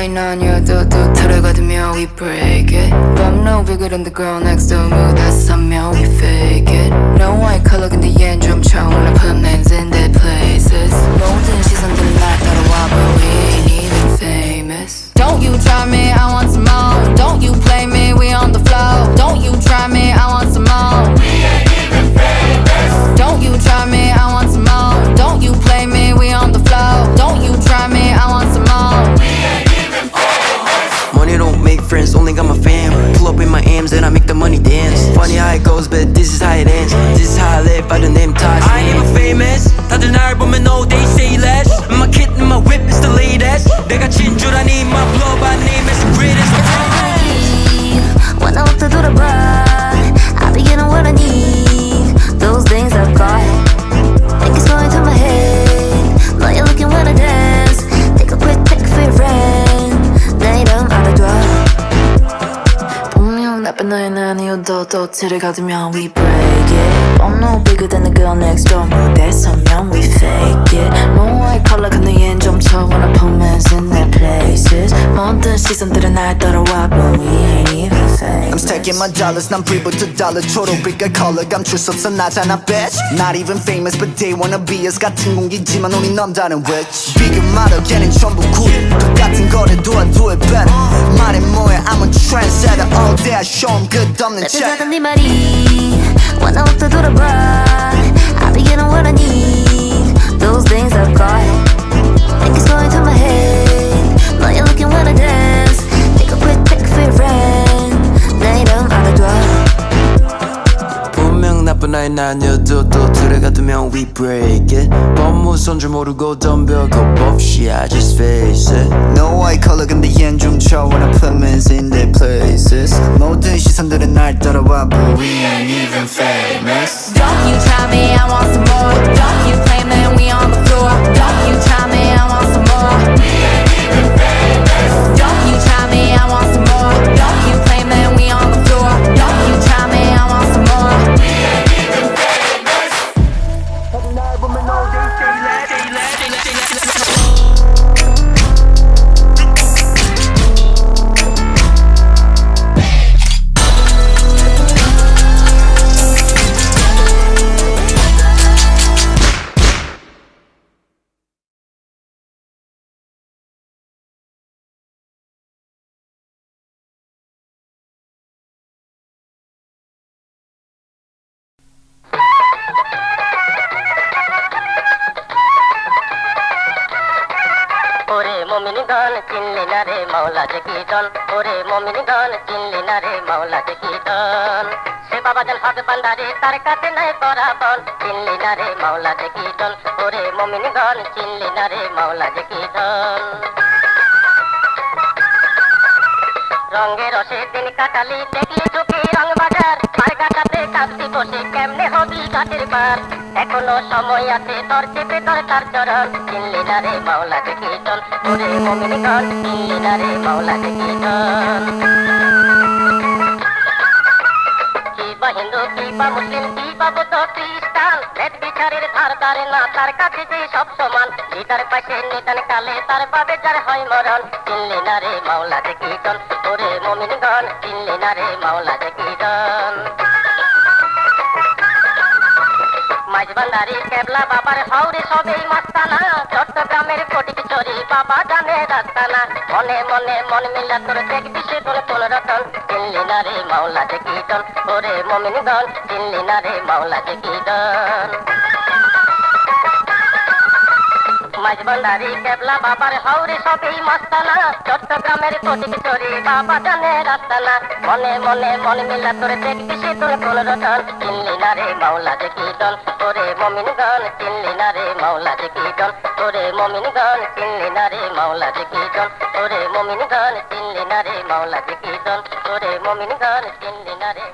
line 아니어도 또 들어가두면 we break it But I'm no bigger than the girl next door 무대 서면 we fake it No white color 근데 얜 좀 쳐 When I put mans in their places 모든 시선들은 날 따라와 But we ain't even famous Don't you try me, I want some more Don't you play me, we on the floor Don't you try me, I want some more We ain't even famous Don't you try me, I want some more Don't you play me, we on the floor Don't you try me, I want some more We ain't even famous Money don't make friends, only got my fam. Pull up in my M's and I make the money dance. Funny how it goes, but this is how it ends. This is how I live by the name Taj. I ain't even famous. 다들 날 보면 no, they say less. My kid and my whip is the latest. 내가 진주라니 my blood by name is the greatest. When I walk the door to bar, I be getting what I need. Those things I've got, think it's going to my head. Now you're looking when I dance. Take a quick pic for your friend. 내 이름 알아둬. 분명 나쁜 너의 아니어도 또 들어가두면 we break it. I'm no bigger than the girl next door. 무대 서면 we fake it. No white color 근데 얜 좀 쳐. When I put mans in their places. 모든 시선들은 날 따라와 but we ain't even famous. I'm stacking my dollars 난 불부터 달러 초록빛깔 컬러 감출 수 없어 나잖아 bitch Not even famous but they wanna be us 같은 공기지만 우린 넘다른 witch 비교 말어 걔는 전부 굿 똑같은 거를 do I do it better 말해 뭐해 I'm a trendsetter all day I show 'em 끝없는 check 따뜻하던 네 말이 When I walk the door to bar I be getting what I need Those things I've got think it's going to my head Now you're looking when I dance Take a quick pic for your friend 내 이름 알아둬 분명 나쁜 아이는 아니어도 또 들어가두면 we break it. 법무선 줄 모르고 덤벼 겁 없이 I just face it. No white color 근데 얜 좀 쳐 When I put mans in their places 모든 시선들은 날 따라와 But we ain't even famous Don't you try me, I want some more Don't you play me, we on the floor Don't you try me, I want some more We ain't even famous Don't you try me, I want some more Don't you play me, we on the floor Don't you try me, I want some more We ain't even famous 다들 날 보면 no they say less ওরে মমিন গান চিনলি না রে মাওলা যে কীর্তন ওরে মমিন গান চিনলি না রে মাওলা যে কীর্তন সে বাবা জান হক বান্দারে তার কাছে নাই বরাবর চিনলি না রে মাওলা যে কীর্তন ওরে মমিন গান চিনলি না রে মাওলা যে কীর্তন রঙে রসে দিন কাটালি দেখলি চোখে রং বাজার পার কাটাতে কাঁদতি বসে কেমনে হবি ঘাটের পার এখনো সময় আছে তোর চেপে তোর তার চরণ চিনলি না রে মাওলা যে কীর্তন ওরে মমিন গান চিনলি না রে মাওলা যে কীর্তন কি বা হিন্দু কি বা মুসলিম কি বা বৌদ্ধ খ্রিস্টান ভেদ বিচারের ধার ধারে না তার কাছে যে সব সমান গীতার পাশে নিদান কালে তার বাবে যার হয় মরণ চিনলি না রে মাওলা যে কীর্তন ওরে মমিন গান চিনলি না রে মাওলা যে কীর্তন মাঝবান্ধারি কেবলা বাবার হাওরে সবেই মাস্তানা চট্টগ্রামের কোটিক চরি বাবা জানে রাস্তানা মনে মনে মন মিলা তোর দেখবি সে তোর কোন রতন চিনলি না রে মাওলা যে কীর্তন ওরে মমিন গান চিনলি না রে মাওলা যে কীর্তন মাঝবান্ধারি কেবলা বাবার হাওরে সবেই মাস্তানা চট্টগ্রামের কোটিক চরি বাবা জানে রাস্তানা মনে মনে মন মিলা তোর দেখবি সে তোর কোন রতন চিনলি না রে মাওলা যে কীর্তন ওরে মমিন গান চিনলি না রে মাওলা যে কীর্তন ওরে মমিন গান চিনলি না রে মাওলা যে কীর্তন ওরে মমিন গান চিনলি না রে মাওলা যে কীর্তন ওরে মমিন গান চিনলি না রে